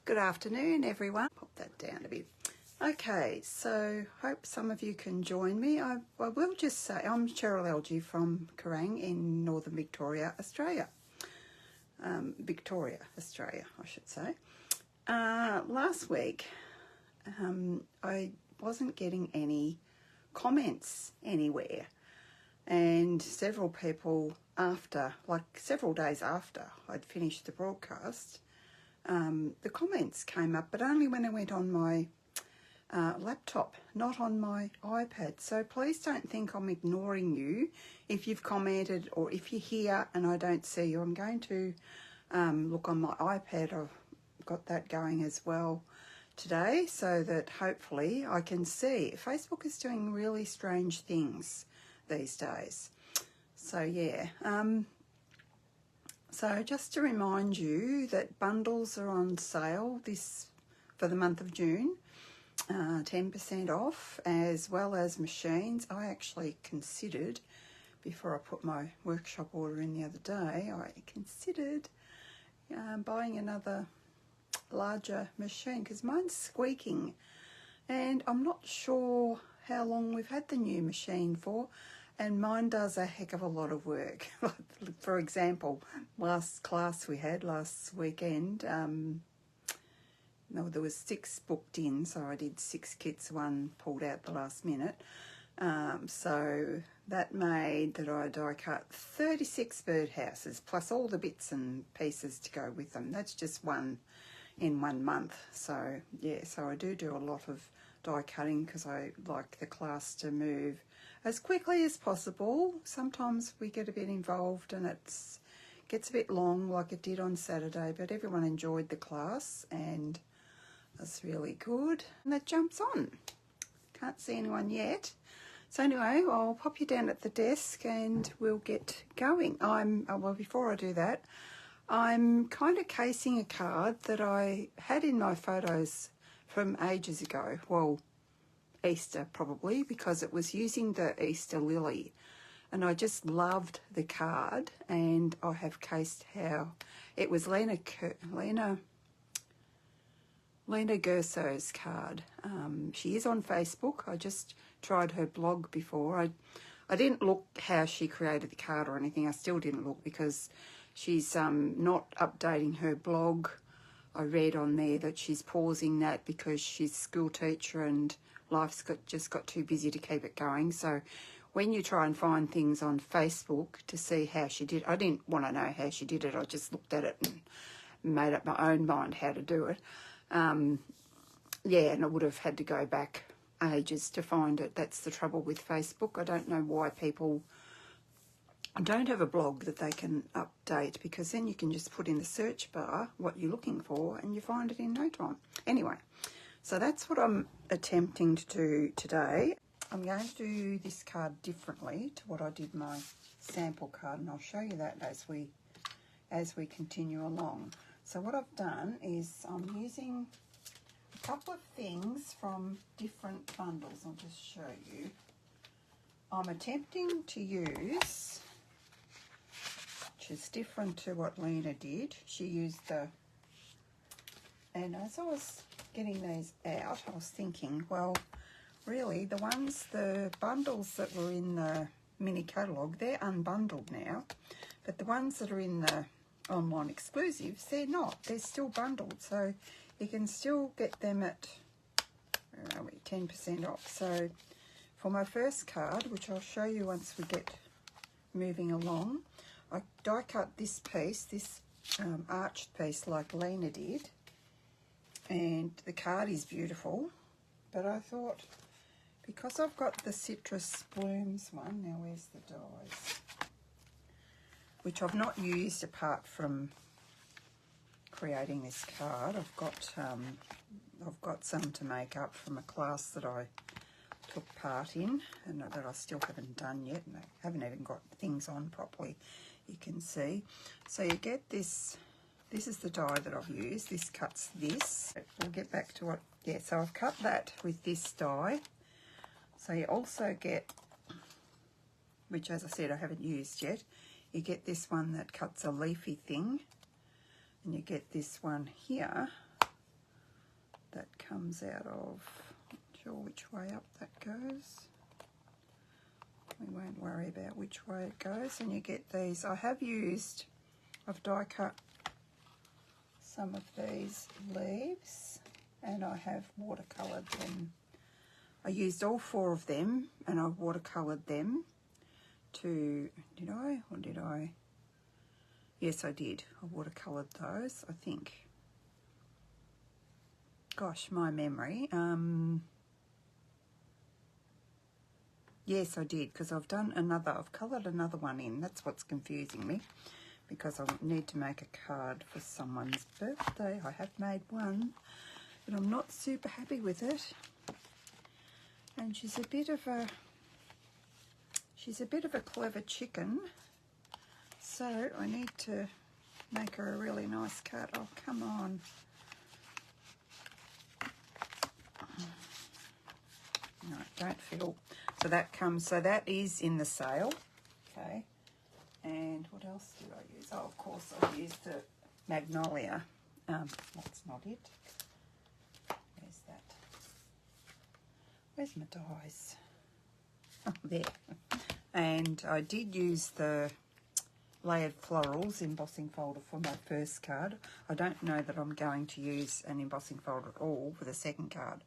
Good afternoon, everyone. Pop that down a bit. Okay, so hope some of you can join me. I will just say I'm Cheryl Algie from Kerrang in Northern Victoria, Australia. Victoria, Australia, I should say. Last week, I wasn't getting any comments anywhere, and several people several days after I'd finished the broadcast, the comments came up, but only when I went on my laptop, not on my iPad. So please don't think I'm ignoring you if you've commented or if you're here and I don't see you. I'm going to look on my iPad. I've got that going as well today so that hopefully I can see. Facebook is doing really strange things these days. So yeah. So just to remind you that bundles are on sale for the month of June, 10% off, as well as machines. I actually considered, before I put my workshop order in the other day, I considered buying another larger machine because mine's squeaking and I'm not sure how long we've had the new machine for. And mine does a heck of a lot of work. For example, last class we had last weekend, there was 6 booked in, so I did 6 kits, 1 pulled out the last minute. So that made that I die cut 36 birdhouses, plus all the bits and pieces to go with them. That's just one in 1 month. So yeah, so I do a lot of die cutting because I like the class to move as quickly as possible. Sometimes we get a bit involved and it gets a bit long like it did on Saturday, but everyone enjoyed the class and that's really good. And that jumps on. Can't see anyone yet. So anyway, I'll pop you down at the desk and we'll get going. Well, before I do that, I'm kind of casing a card that I had in my photos from ages ago. Well, Easter probably, because it was using the Easter lily and I just loved the card, and I have cased how it was Lena Gerso's card. She is on Facebook. I just tried her blog before. I didn't look how she created the card or anything. I still didn't look because she's not updating her blog. I read on there that she's pausing that because she's a school teacher and life's just got too busy to keep it going. So when you try and find things on Facebook to see how she did, I didn't want to know how she did it. I just looked at it and made up my own mind how to do it. Yeah, and I would have had to go back ages to find it. That's the trouble with Facebook. I don't know why people don't have a blog that they can update, because then you can just put in the search bar what you're looking for and you find it in no time. Anyway, so that's what I'm attempting to do today. I'm going to do this card differently to what I did my sample card, and I'll show you that as we continue along. So what I've done is I'm using a couple of things from different bundles. I'll just show you. I'm attempting to use, which is different to what Lena did. She used and as I was getting these out, I was thinking, well, really, the bundles that were in the mini catalogue, they're unbundled now, but the ones that are in the online exclusives, they're not. They're still bundled, so you can still get them at 10% off. So for my first card, which I'll show you once we get moving along, I die cut this piece, this arched piece like Lena did, and the card is beautiful, but I thought, because I've got the citrus blooms one, now where's the dies, which I've not used apart from creating this card. I've got some to make up from a class that I took part in and that I still haven't done yet, and I haven't even got things on properly, you can see. So you get this. This is the die that I've used. This cuts this. We'll get back to what, yeah, so I've cut that with this die. So you also get, which as I said I haven't used yet, you get this one that cuts a leafy thing, and you get this one here that comes out of. Not sure which way up that goes. We won't worry about which way it goes. And you get these. I've die cut some of these leaves and I have watercoloured them. I used all 4 of them and I watercoloured them to, did I or did I? Yes, I did. I watercoloured those, I think. Gosh, my memory. Yes, I did, because I've coloured another one in. That's what's confusing me, because I need to make a card for someone's birthday. I have made one, but I'm not super happy with it. And she's a bit of a clever chicken, so I need to make her a really nice card. Oh, come on. No, don't feel. So that is in the sale. Okay. And what else did I use? Oh, of course, I used the Magnolia. That's not it. Where's that? Where's my dies? Oh, there. And I did use the layered florals embossing folder for my first card. I don't know that I'm going to use an embossing folder at all for the second card.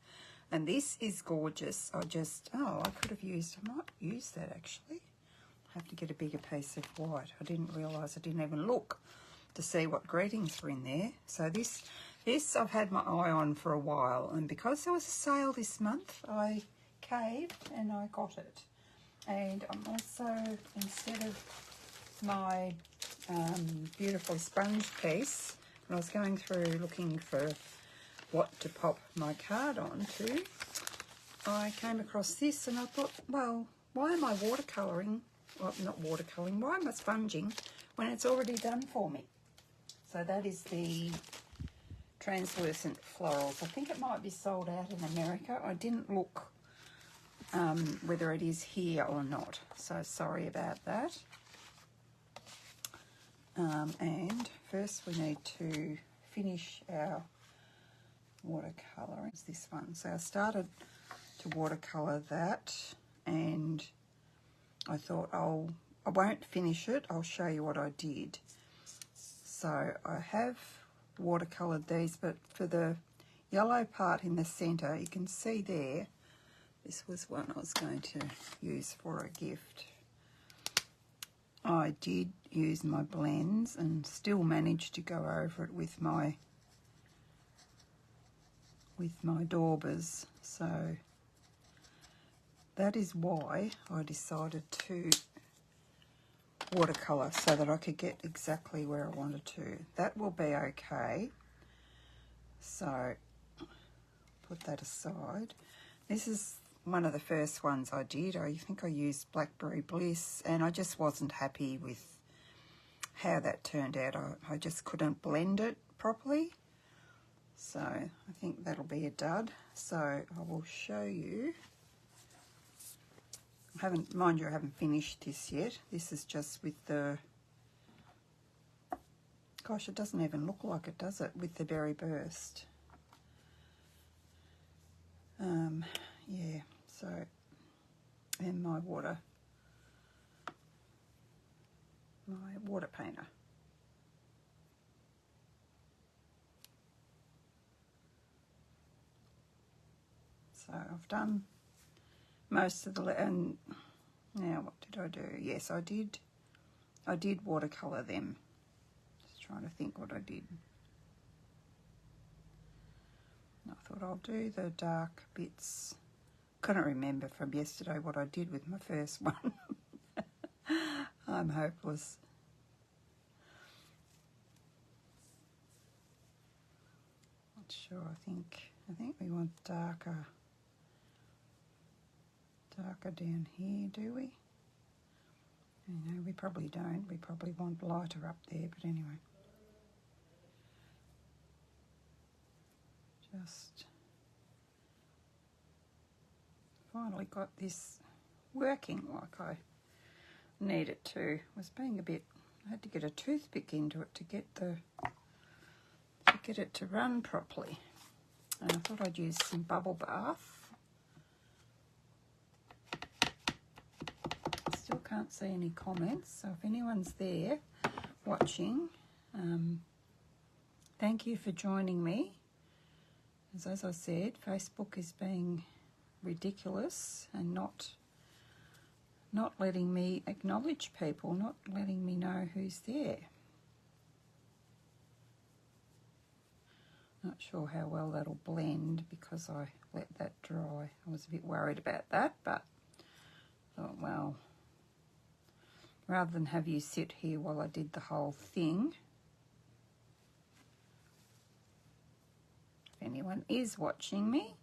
And this is gorgeous. I might use that actually. I have to get a bigger piece of white. I didn't realise, I didn't even look to see what greetings were in there. So this I've had my eye on for a while, and because there was a sale this month, I caved and I got it. And I'm also, instead of my beautiful sponge piece, when I was going through looking for what to pop my card onto, I came across this and I thought, well, why am I watercolouring? Well, not watercolouring, why am I sponging when it's already done for me? So that is the translucent florals. I think it might be sold out in America. I didn't look whether it is here or not, so sorry about that. And first we need to finish our watercolour. It's this one. So I started to watercolour that, and I thought I won't finish it. I'll show you what I did. So I have watercoloured these, but for the yellow part in the centre, you can see there, this was one I was going to use for a gift. I did use my blends and still managed to go over it with my daubers. So that is why I decided to watercolour, so that I could get exactly where I wanted to. That will be okay. So put that aside. This is one of the first ones I did. I think I used Blackberry Bliss, and I just wasn't happy with how that turned out. I just couldn't blend it properly. So I think that'll be a dud. So I will show you. Mind you, I haven't finished this yet. This is just with the, gosh, it doesn't even look like it, does it, with the Berry Burst. Yeah, so, and my water painter. So I've done most of the, and now what did I do? Yes, I did watercolour them. Just trying to think what I did. I thought I'll do the dark bits. Couldn't remember from yesterday what I did with my first one. I'm hopeless. Not sure. I think we want darker down here, do we? No, we probably don't. We probably want lighter up there, but anyway. Just finally got this working like I need it to. It was being a bit, I had to get a toothpick into it to get it to run properly. And I thought I'd use some bubble bath. Still can't see any comments, so if anyone's there watching, thank you for joining me. As I said, Facebook is being ridiculous and not letting me acknowledge people, not letting me know who's there. Not sure how well that'll blend because I let that dry. I was a bit worried about that, but thought, well, rather than have you sit here while I did the whole thing, if anyone is watching me,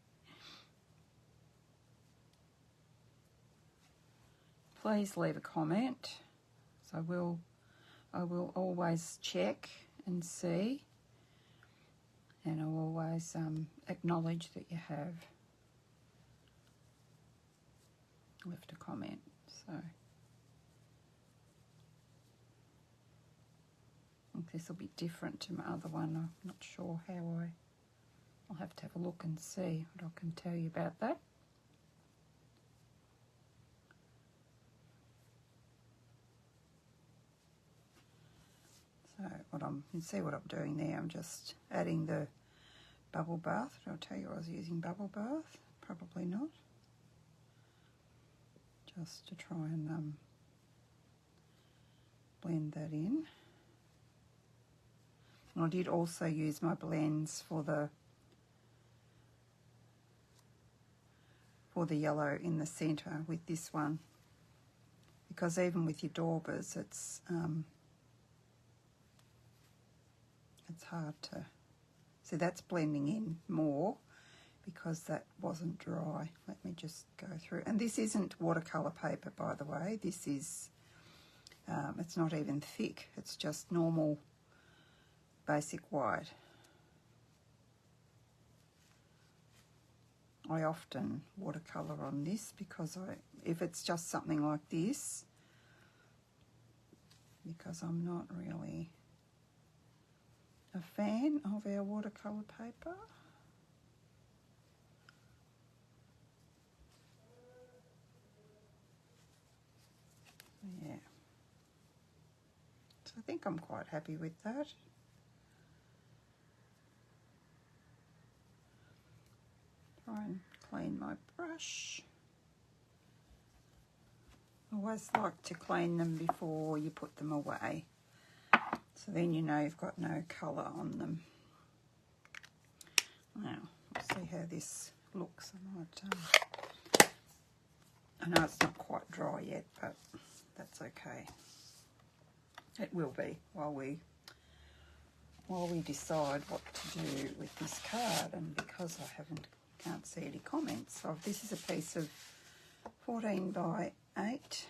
please leave a comment. So I will always check and see, and I'll always acknowledge that you have left a comment. So I think this will be different to my other one. I'm not sure how I'll have to have a look and see what I can tell you about that. So you can see what I'm doing there. I'm just adding the bubble bath. Did I tell you I was using bubble bath? Probably not. Just to try and blend that in. And I did also use my blends for the yellow in the centre with this one, because even with your daubers, it's hard to see. That's blending in more because that wasn't dry. Let me just go through. And this isn't watercolour paper, by the way. This is, it's not even thick. It's just normal basic white. I often watercolour on this because if it's just something like this, because I'm not really a fan of our watercolour paper. Yeah. So I think I'm quite happy with that. Try and clean my brush. I always like to clean them before you put them away, so then you know you've got no colour on them. Now, let's see how this looks. I know it's not quite dry yet, but that's okay. It will be while we decide what to do with this card. And because I can't see any comments, so this is a piece of 14 by 8,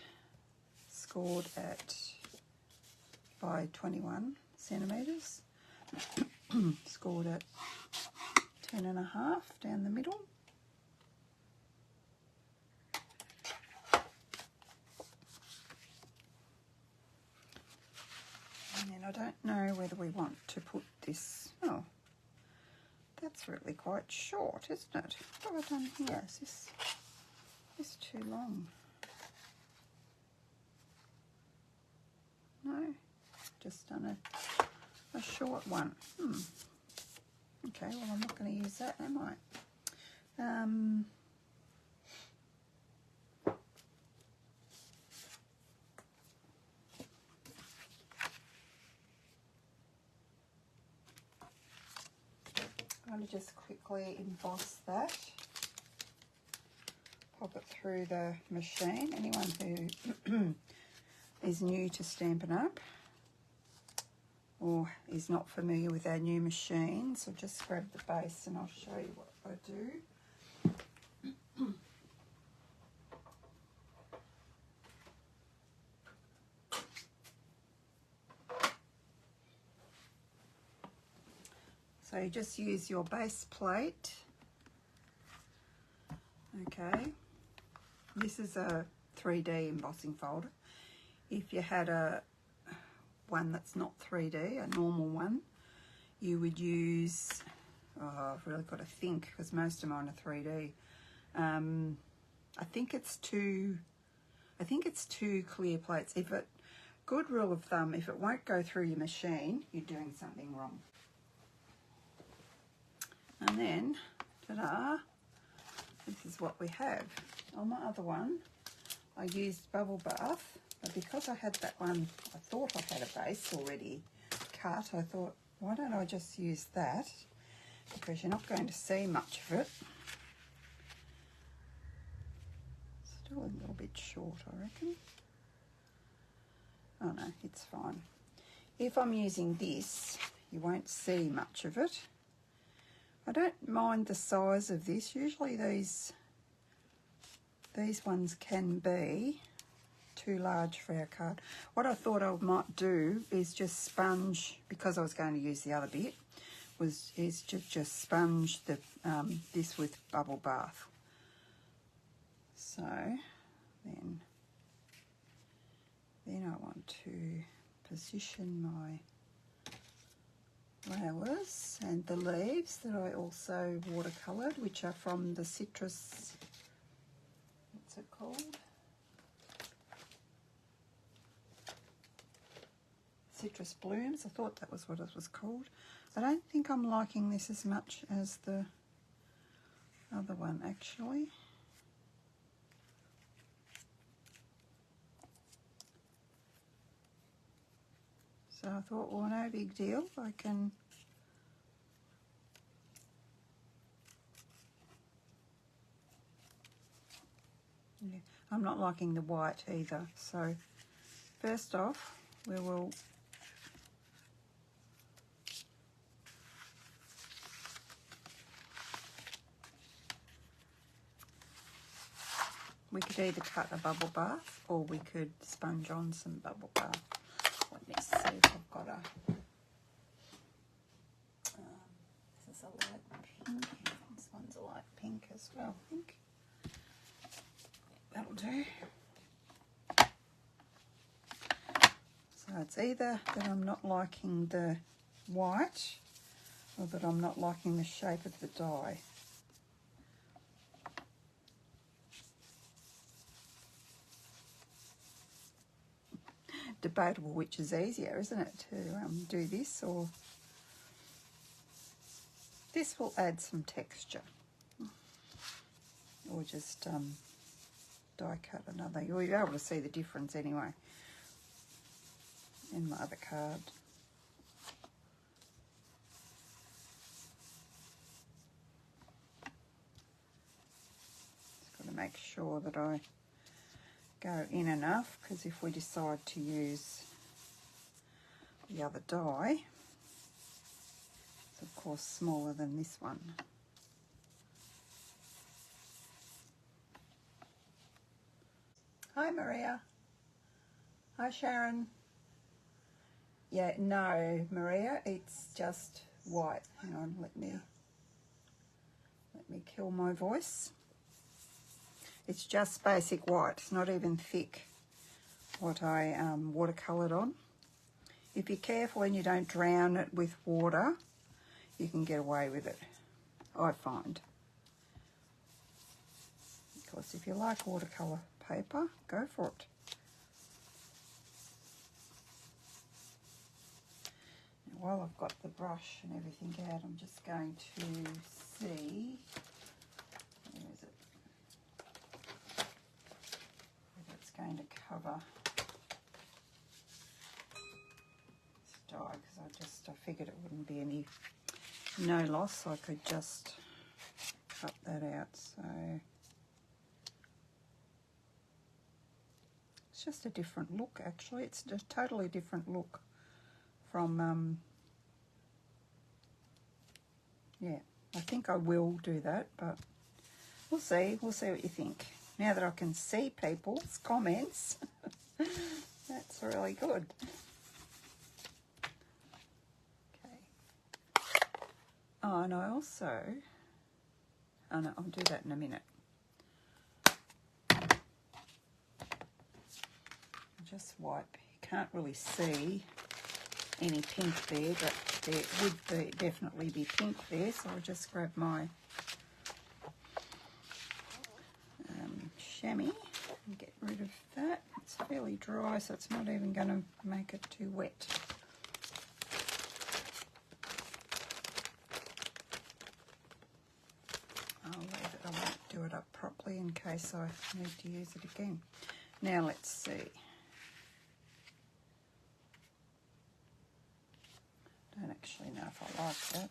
scored by 21 centimetres, scored at 10.5 down the middle. And then I don't know whether we want to put this, oh, that's really quite short, isn't it? What have I done here? Is this too long? No, just done a short one. Okay, well, I'm not going to use that, am I? I'm going to just quickly emboss that. Pop it through the machine. Anyone who is new to Stampin' Up! Or is not familiar with our new machine, so just grab the base and I'll show you what I do. So you just use your base plate. Okay, this is a 3D embossing folder. If you had one that's not 3D, a normal one, you would use Oh, I've really got to think because most of mine are 3D. I think it's two clear plates. Good rule of thumb, if it won't go through your machine, you're doing something wrong. And then, ta-da, this is what we have. On my other one, I used bubble bath, but because I had that one, I thought I had a base already cut. I thought, why don't I just use that? Because you're not going to see much of it. Still a little bit short, I reckon. Oh no, it's fine. If I'm using this, you won't see much of it. I don't mind the size of this. Usually these ones can be too large for our card. What I thought I might do is just sponge, because I was going to use the other bit, is just sponge the this with bubble bath. So then I want to position my flowers and the leaves that I also watercoloured, which are from the citrus, what's it called? Citrus blooms. I thought that was what it was called. I don't think I'm liking this as much as the other one actually. So I thought, well, no big deal. I can I'm not liking the white either. So first off, we could either cut a bubble bath or we could sponge on some bubble bath. Let me see if I've got a, this is a light pink, this one's a light pink as well, I think. That'll do. So it's either that I'm not liking the white or that I'm not liking the shape of the die. Debatable which is easier, isn't it, to do this, or this will add some texture, or just die cut another. You'll be able to see the difference anyway in my other card. Just got to make sure that I go in enough, because if we decide to use the other die, it's of course smaller than this one. Hi Maria. Hi Sharon. Yeah, no Maria, it's just white. Hang on, let me kill my voice. It's just basic white. It's not even thick what I watercoloured on. If you're careful and you don't drown it with water, you can get away with it, I find. Because if you like watercolour paper, go for it. Now, while I've got the brush and everything out, I'm just going to see, where is it? Going to cover this die, because I figured it wouldn't be no loss, so I could just cut that out. So it's just a different look actually. It's a totally different look from yeah, I think I will do that, but we'll see what you think. Now that I can see people's comments, that's really good. Okay. Oh, and I also, oh no, I'll do that in a minute. I'll just wipe. You can't really see any pink there, but there would definitely be pink there, so I'll just grab my chamois and get rid of that. It's fairly dry, so it's not even going to make it too wet. I'll leave it. I won't do it up properly in case I need to use it again. Now let's see. Don't actually know if I like that.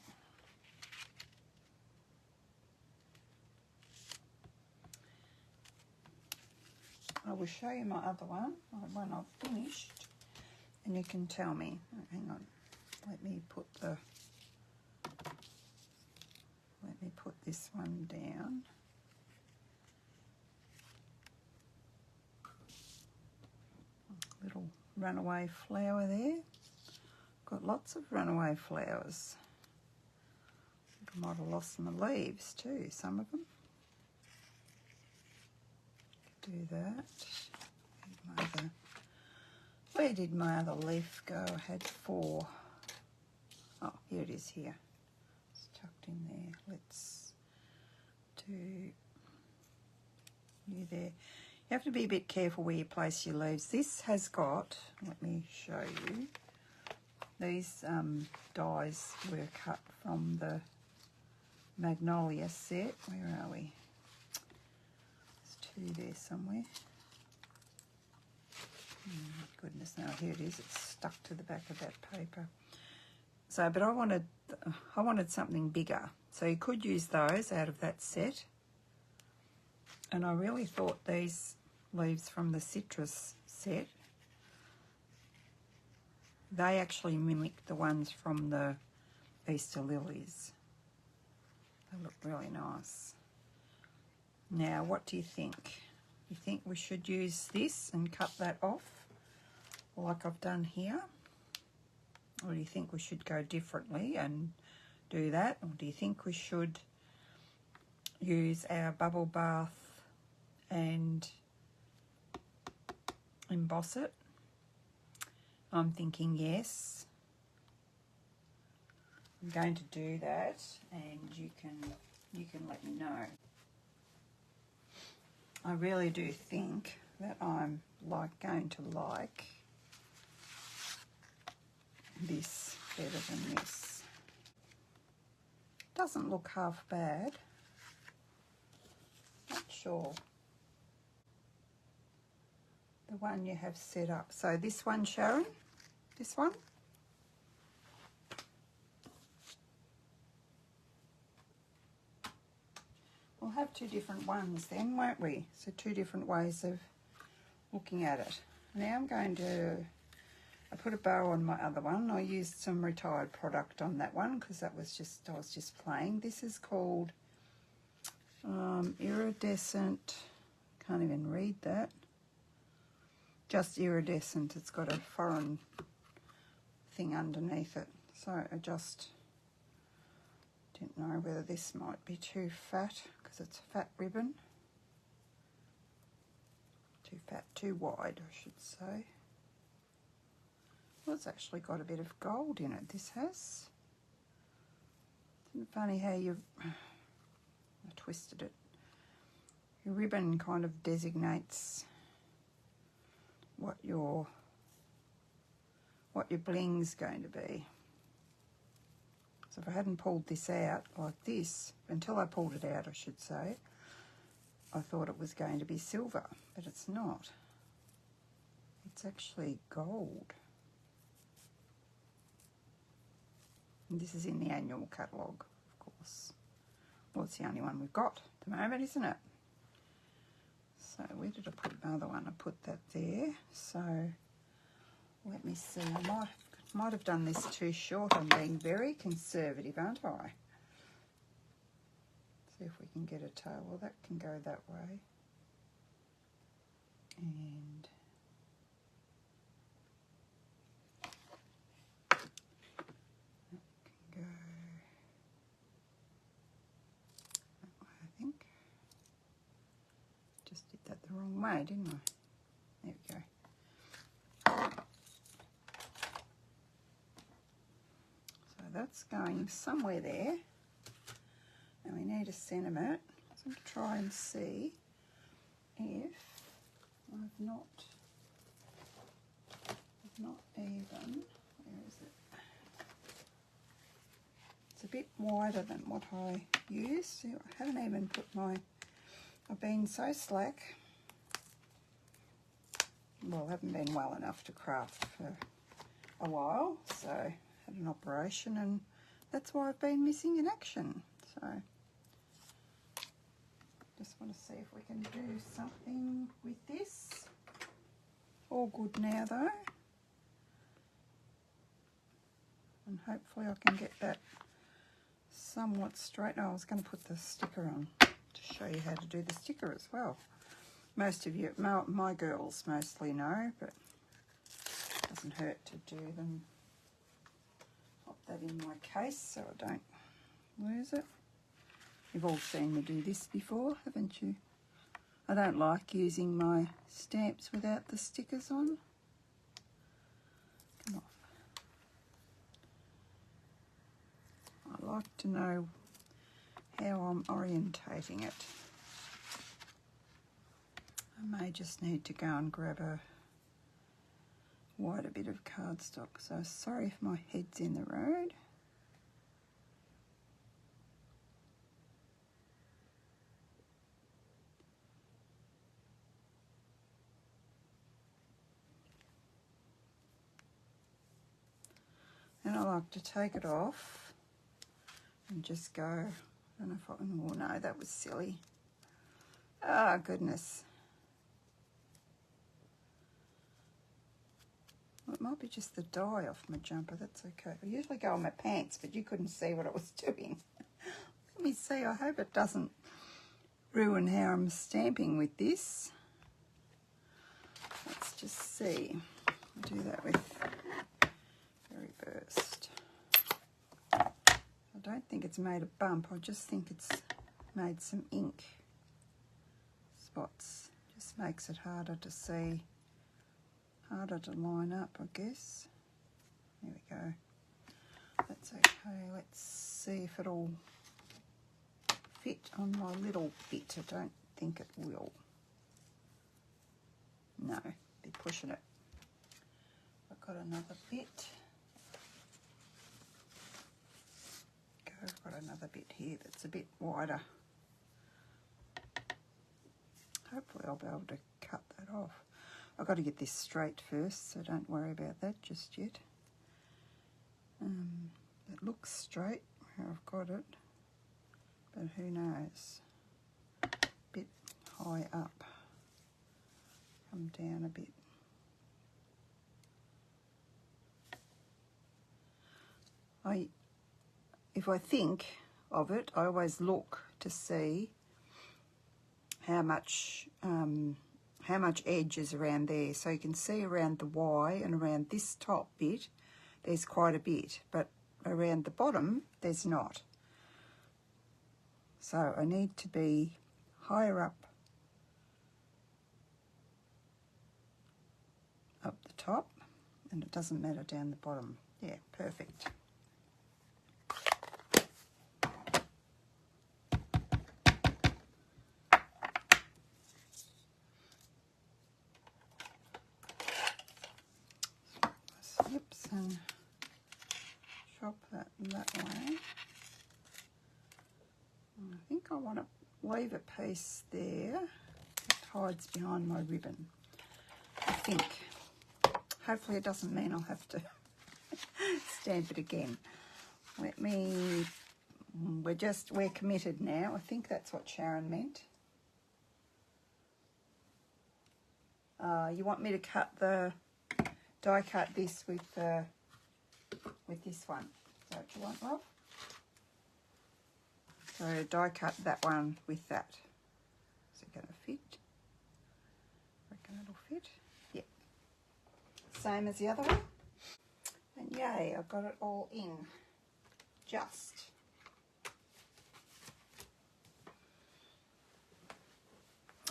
I will show you my other one I've finished, and you can tell me. Hang on, let me put this one down. Little runaway flower there. Got lots of runaway flowers. I might have lost my leaves too, some of them. Do that. Where did my other leaf go? I had 4. Oh, here it is here. It's tucked in there. Let's do you there. You have to be a bit careful where you place your leaves. This has got, let me show you, these dies were cut from the Magnolia set. Where are we? There's 2 there somewhere. Goodness, now here it is. It's stuck to the back of that paper. So, but I wanted something bigger. So you could use those out of that set. And I really thought these leaves from the citrus set, they actually mimic the ones from the Easter lilies. They look really nice. Now, what do you think? You think we should use this and cut that off like I've done here? Or do you think we should go differently and do that? Or do you think we should use our bubble bath and emboss it? I'm thinking yes. I'm going to do that, and you can let me know. I really do think that I'm going to like this better than this. Doesn't look half bad. Not sure. The one you have set up. So this one, Sharon, this one. We'll have 2 different ones then, won't we? So 2 different ways of looking at it. Now I'm going to, I put a bow on my other one. I used some retired product on that one because I was just playing. This is called iridescent, can't even read that. Just iridescent. It's got a foreign thing underneath it. So I just didn't know whether this might be too fat because it's a fat ribbon. Too fat, too wide, I should say. Well, it's actually got a bit of gold in it, this has. Isn't it funny how I twisted it. Your ribbon kind of designates what your bling's going to be. So if I hadn't pulled this out like this, until I pulled it out I should say, I thought it was going to be silver, but it's not. It's actually gold. And this is in the annual catalogue, of course. Well, it's the only one we've got at the moment, isn't it? So where did I put my other one? I put that there. So let me see. I might have done this too short. I'm being very conservative, aren't I? See if we can get a tail. Well, that can go that way. And that can go that way, I think. Just did that the wrong way, didn't I? There we go. that's going somewhere there. And we need a centre. So I'm going to try and see if I've not even, where is it? It's a bit wider than what I used. See, I haven't even put I've been so slack. Well, I haven't been well enough to craft for a while, so I had an operation and that's why I've been missing in action. So just want to see if we can do something with this. All good now though. And hopefully I can get that somewhat straight. Oh, I was going to put the sticker on to show you how to do the sticker as well. Most of you, my girls mostly know, but it doesn't hurt to do them. Pop that in my case so I don't lose it. You've all seen me do this before, haven't you? I don't like using my stamps without the stickers on. Come off. I like to know how I'm orientating it. I may just need to go and grab a wider bit of cardstock. So sorry if my head's in the road. And I like to take it off and just go, I don't know if I can, oh no, that was silly. Oh goodness. Well, it might be just the dye off my jumper, that's okay. I usually go on my pants, but you couldn't see what I was doing. Let me see, I hope it doesn't ruin how I'm stamping with this. Let's just see. I'll do that with very burst. I don't think it's made a bump, I just think it's made some ink spots. Just makes it harder to see, harder to line up, I guess. There we go. That's okay. Let's see if it'll fit on my little bit. I don't think it will. No, be pushing it. I've got another bit. I've got another bit here that's a bit wider. Hopefully I'll be able to cut that off. I've got to get this straight first, so don't worry about that just yet. It looks straight where I've got it, but who knows? Bit high up. Come down a bit. If I think of it, I always look to see how much edge is around there. So you can see around the Y and around this top bit, there's quite a bit, but around the bottom, there's not. So I need to be higher up the top, and it doesn't matter down the bottom. Yeah, perfect. Snips and chop that way. And I think I want to leave a piece there that hides behind my ribbon. I think. Hopefully it doesn't mean I'll have to stamp it again. We're committed now. I think that's what Sharon meant. You want me to die cut this with this one. Is that what you want, love? So die cut that one with that. Is it going to fit? Reckon it'll fit? Yeah. Same as the other one. And yay, I've got it all in. Just.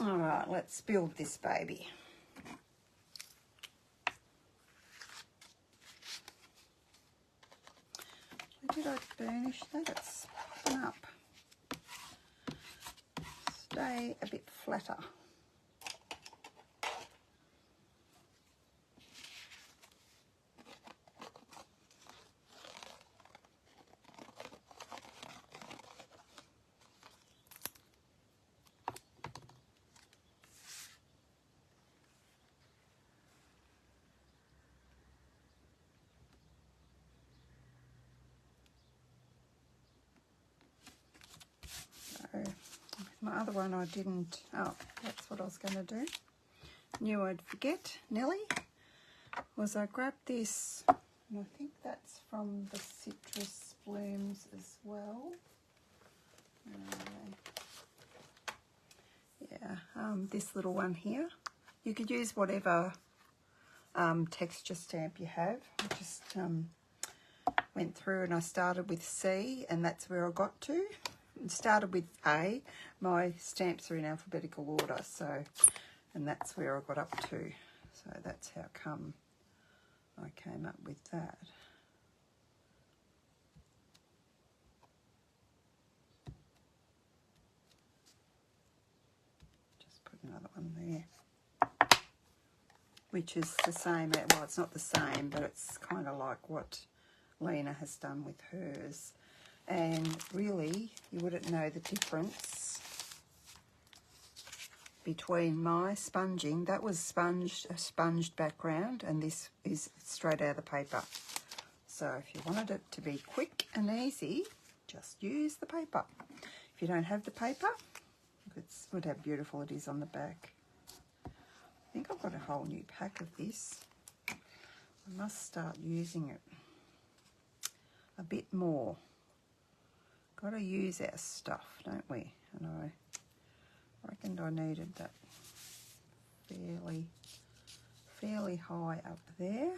All right, let's build this baby. Did I finish that, it's popping up. Stay a bit flatter. My other one I didn't, oh, that's what I was going to do. Knew I'd forget, Nelly, was I grabbed this, and I think that's from the Citrus Blooms as well. This little one here. You could use whatever texture stamp you have. I just went through and I started with C, and that's where I got to. Started with A. My stamps are in alphabetical order, so, and that's where I got up to. So that's how come I came up with that. Just put another one there, which is the same. Well, it's not the same, but it's kind of like what Lena has done with hers. And really, you wouldn't know the difference between my sponging. That was a sponged background, and this is straight out of the paper. So if you wanted it to be quick and easy, just use the paper. If you don't have the paper, look how beautiful it is on the back. I think I've got a whole new pack of this. I must start using it a bit more. Got to use our stuff, don't we? And I reckoned I needed that fairly high up there.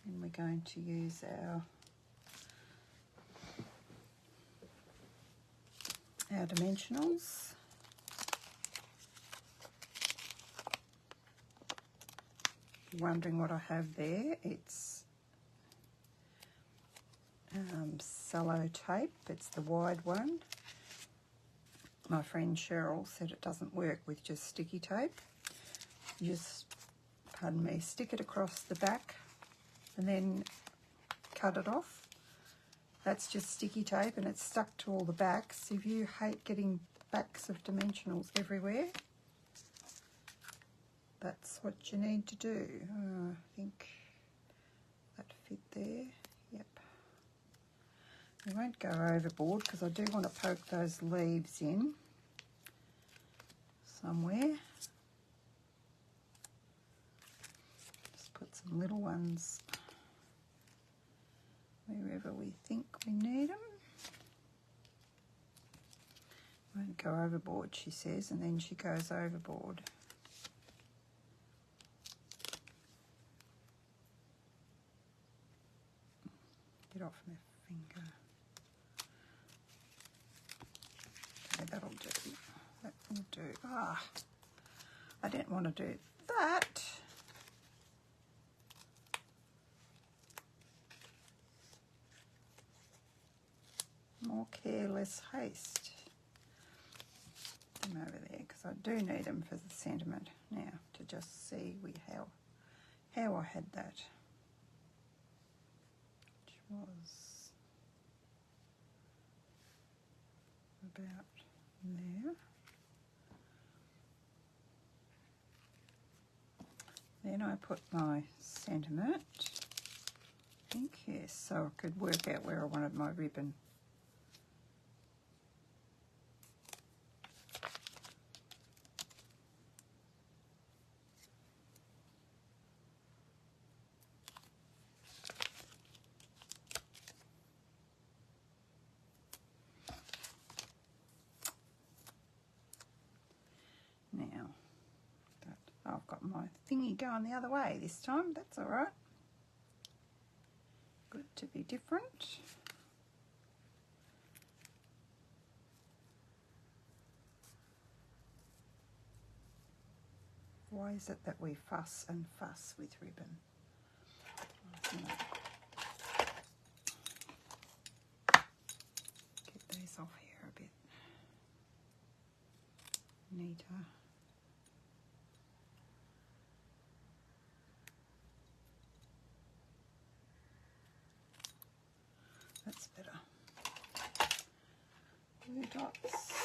And we're going to use our dimensionals. If you're wondering what I have there, it's cello tape. It's the wide one. My friend Cheryl said it doesn't work with just sticky tape. You just, pardon me, stick it across the back and then cut it off. That's just sticky tape and it's stuck to all the backs. If you hate getting backs of dimensionals everywhere, that's what you need to do. I think that fit there. Yep. I won't go overboard because I do want to poke those leaves in somewhere. Just put some little ones wherever we think we need them. Won't go overboard, she says, and then she goes overboard. Get off my finger. Okay, that'll do. That will do. Ah, I didn't want to do that. More careless haste. Put them over there because I do need them for the sentiment now to just see how I had that. Which was about there. Then I put my sentiment, I think, yes, so I could work out where I wanted my ribbon. I've got my thingy going the other way this time. That's all right. Good to be different. Why is it that we fuss and fuss with ribbon? neater. That's better. Glue dots.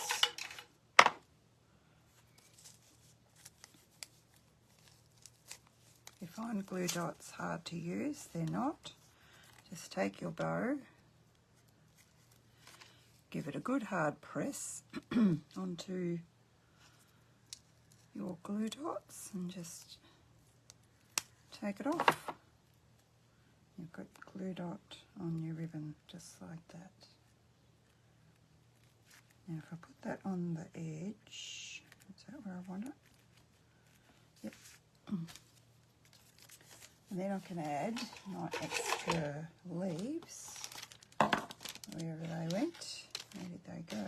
If you find glue dots hard to use, they're not. Just take your bow, give it a good hard press onto your glue dots and just take it off. You've got glue dot on your ribbon just like that. Now if I put that on the edge, is that where I want it? Yep. And then I can add my extra leaves wherever they went. Where did they go?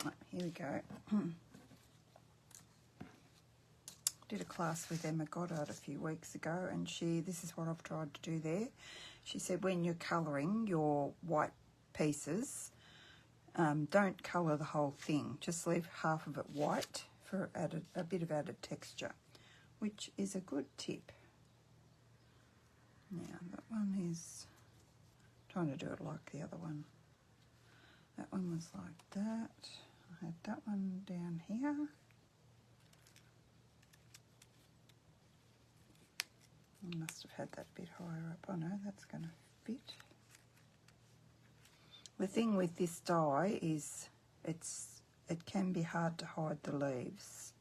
Right, here we go. Did a class with Emma Goddard a few weeks ago, and this is what I've tried to do there. She said when you're colouring your white pieces, don't colour the whole thing. Just leave half of it white for a bit of added texture, which is a good tip. Now that one is trying to do it like the other one. That one was like that. I had that one down here. I must have had that bit higher up. Oh no, that's going to fit. The thing with this die is it can be hard to hide the leaves.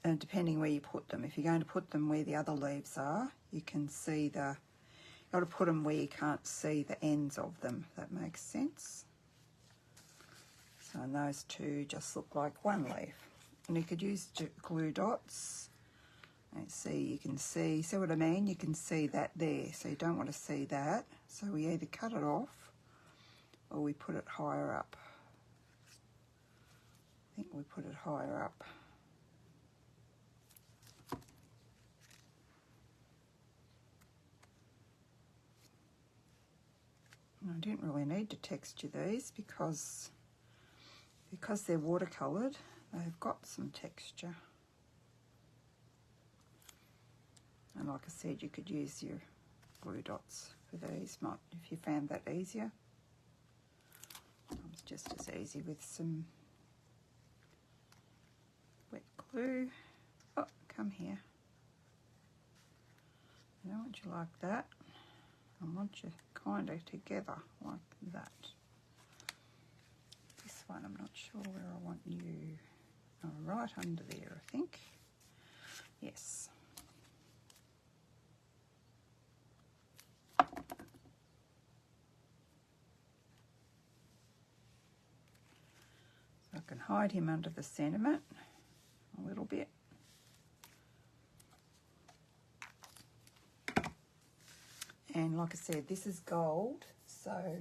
Depending where you put them. If you're going to put them where the other leaves are, you can see you've got to put them where you can't see the ends of them. If that makes sense. So those two just look like one leaf. And you could use glue dots. Let's see, you can see what I mean? You can see that there, so you don't want to see that. So we either cut it off or we put it higher up. I think we put it higher up. And I didn't really need to texture these because they're watercoloured, they've got some texture. And like I said, you could use your glue dots for these, if you found that easier. It's just as easy with some wet glue. Oh, come here. I don't want you like that. I want you kind of together like that. This one, I'm not sure where I want you. Oh, right under there, I think. Yes. I can hide him under the sentiment a little bit. And like I said, this is gold, so I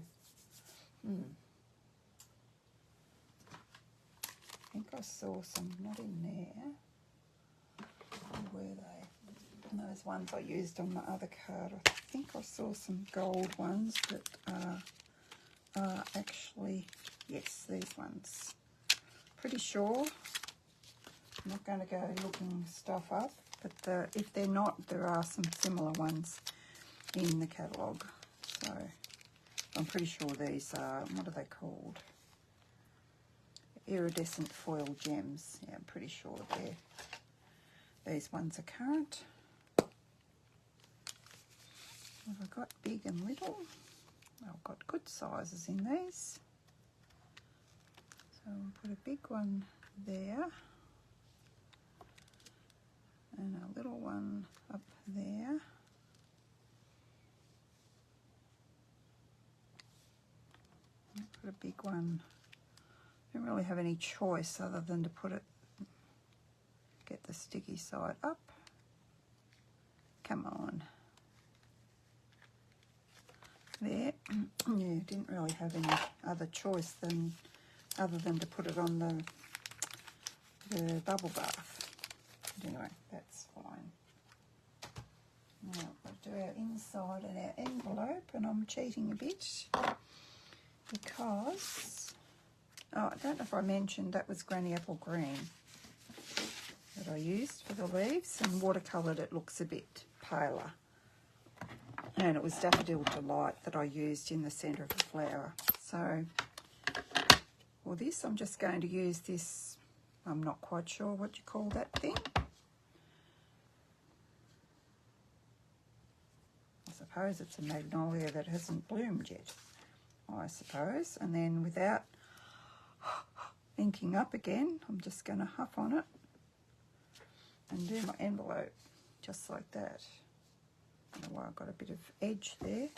think I saw some, not in there. Where were they? And those ones I used on my other card, I think I saw some gold ones that are actually, yes, these ones. Pretty sure. I'm not going to go looking stuff up, but if they're not, there are some similar ones in the catalogue. So I'm pretty sure these are, what are they called? Iridescent foil gems. Yeah, I'm pretty sure these ones are current. Have I got big and little? I've got good sizes in these. So I'll put a big one there and a little one up there. I'll put a big one. I don't really have any choice other than to get the sticky side up. Come on. There. Yeah, didn't really have any other choice other than to put it on the bubble bath. But anyway, that's fine. Now we'll do our inside and our envelope, and I'm cheating a bit because, oh, I don't know if I mentioned that was Granny Apple Green that I used for the leaves, and watercoloured it looks a bit paler. And it was Daffodil Delight that I used in the centre of the flower. So for this, I'm just going to use this, I'm not quite sure what you call that thing. I suppose it's a magnolia that hasn't bloomed yet, I suppose. And then without inking up again, I'm just going to huff on it and do my envelope just like that. I don't know why I've got a bit of edge there.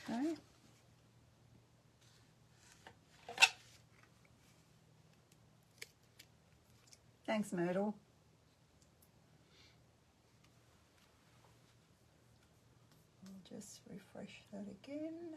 Okay. Thanks, Myrtle. I'll just refresh that again.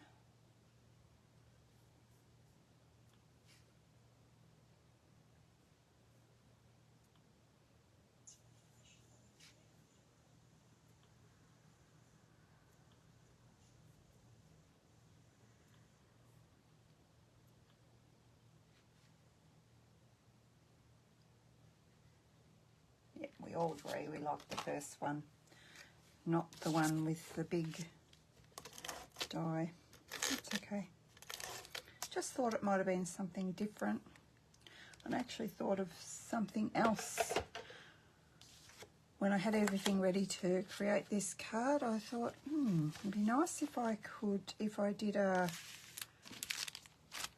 Yeah, we all agree we like the first one, not the one with the big die. It's okay. Just thought it might have been something different. I actually thought of something else. When I had everything ready to create this card, I thought, it'd be nice if I could, if I did a,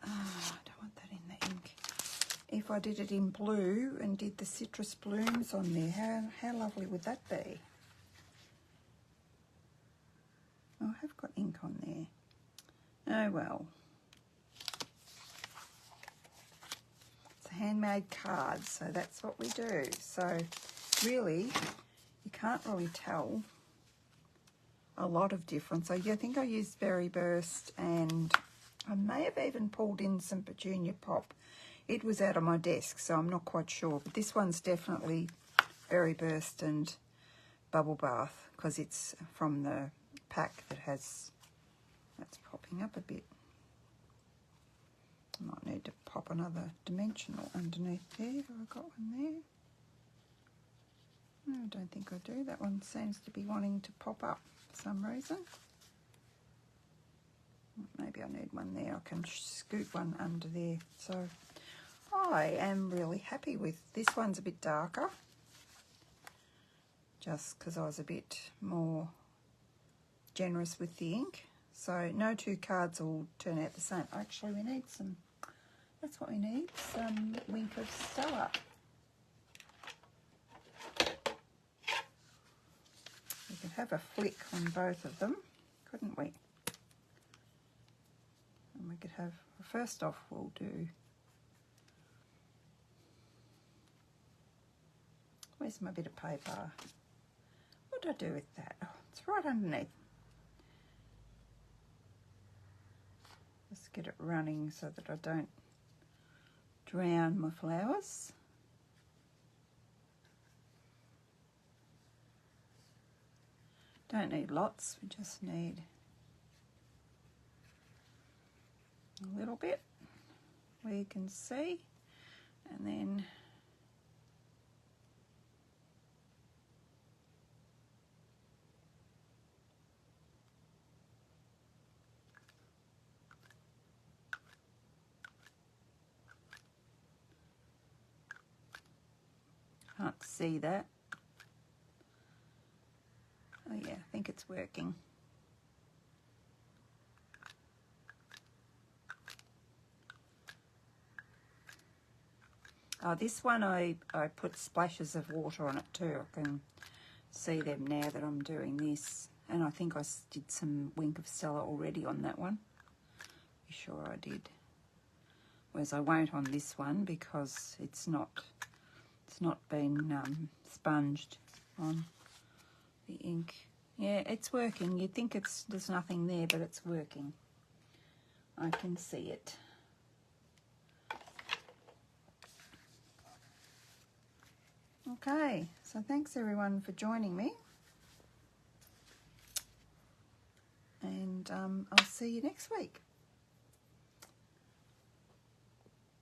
I don't want that in the ink. If I did it in blue and did the citrus blooms on there, how lovely would that be? Oh, I have got ink on there. Oh well. It's a handmade card, so that's what we do. So really, you can't really tell a lot of difference. So yeah, I think I used Berry Burst, and I may have even pulled in some Petunia Pop. It was out of my desk, so I'm not quite sure. But this one's definitely Berry Burst and Bubble Bath, because it's from the pack that has, that's popping up a bit. I might need to pop another dimensional underneath there. Have I got one there? No, I don't think I do. That one seems to be wanting to pop up for some reason. Maybe I need one there. I can scoot one under there. So I am really happy with this. One's a bit darker, just because I was a bit more generous with the ink. So no two cards will turn out the same. Actually, we need some, that's what we need, some Wink of Stella. We could have a flick on both of them, couldn't we? And we could have, first off we'll do, where's my bit of paper? What did I do with that? Oh, it's right underneath. Just get it running so that I don't drown my flowers. Don't need lots, we just need a little bit where you can see, and then can't see that. Oh yeah, I think it's working. Oh, this one I put splashes of water on it too. I can see them now that I'm doing this. And I think I did some Wink of Stella already on that one. Be sure I did. Whereas I won't on this one because it's not been sponged on the ink. Yeah, it's working. You'd think there's nothing there, but it's working. I can see it. Okay, so thanks everyone for joining me. And I'll see you next week.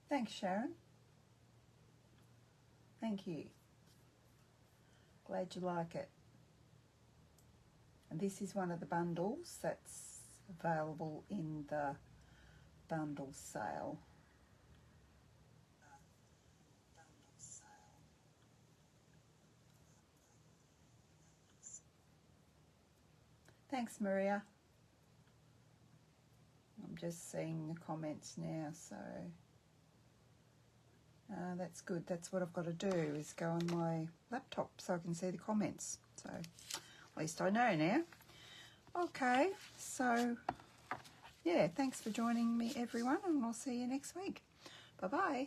Thanks, Sharon. Thank you. Glad you like it. And this is one of the bundles that's available in the bundle sale. Thanks, Maria. I'm just seeing the comments now, so that's good. That's what I've got to do, is go on my laptop so I can see the comments. So at least I know now. Okay, so yeah, thanks for joining me, everyone, and I'll see you next week. Bye-bye.